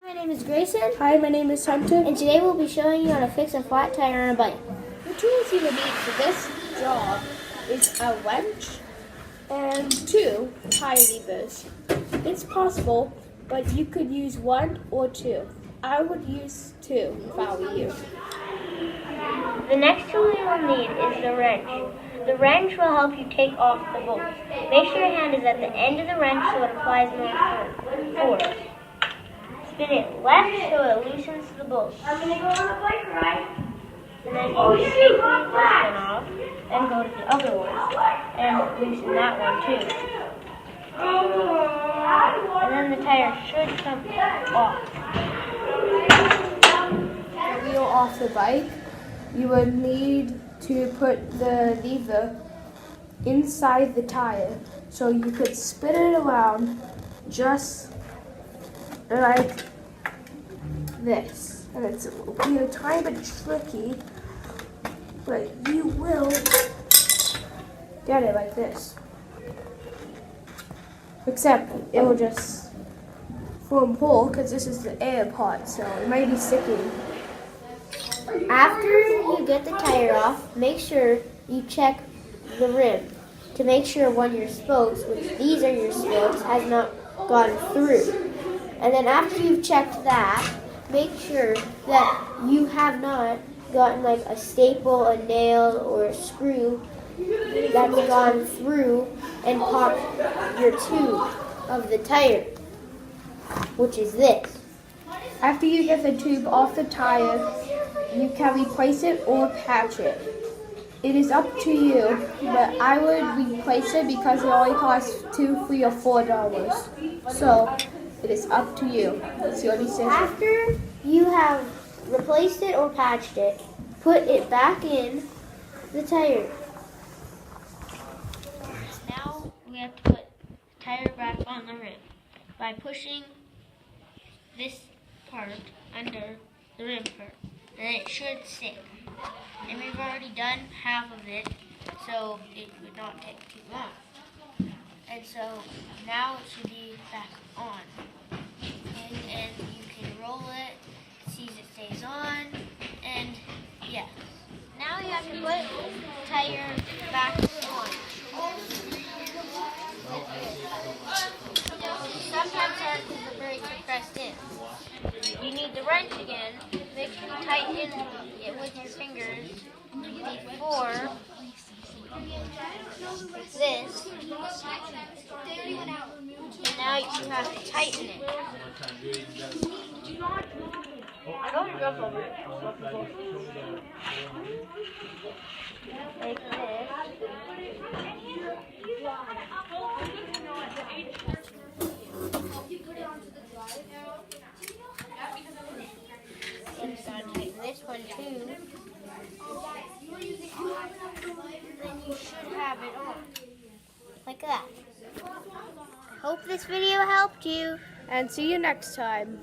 My name is Grayson. Hi, my name is Hunter. And today we'll be showing you how to fix a flat tire on a bike. The tools you will need for this job is a wrench and 2 tire levers. It's possible, but you could use 1 or 2. I would use 2 if I were you. The next tool you will need is the wrench. The wrench will help you take off the bolts. Make sure your hand is at the end of the wrench so it applies more force. Spin it left so it loosens the bolts. I'm going to go on a bike ride. And then you take this one off and go to the other one and loosen that one too. And then the tire should come off. The wheel off the bike, you would need to put the lever inside the tire so you could spin it around just like this. And it's a tiny bit tricky, but you will get it like this. Except it will just form pull because this is the air part, so it might be sticking. After you get the tire off, make sure you check the rim to make sure one of your spokes, which these are your spokes, has not gone through. And then after you've checked that, make sure that you have not gotten like a staple, a nail, or a screw that's gone through and popped your tube of the tire, which is this. After you get the tube off the tire, you can replace it or patch it. It is up to you, but I would replace it because it only costs $2, $3, or $4. So it is up to you. It's your decision. After you have replaced it or patched it, put it back in the tire. Now we have to put the tire back on the rim by pushing this part under the rim part, and it should stick. And we've already done half of it, so it would not take too long. And so now it should be back on. And you can roll it, see if it stays on, and yeah. Now you have to put the tire back on. Sometimes hard because the brakes are pressed in. You need the wrench again. Make sure you tighten it with your fingers before, like this. And now you have to tighten it. Like this. You gotta tighten this one too. Then you should have it on. Like that. Hope this video helped you. And see you next time.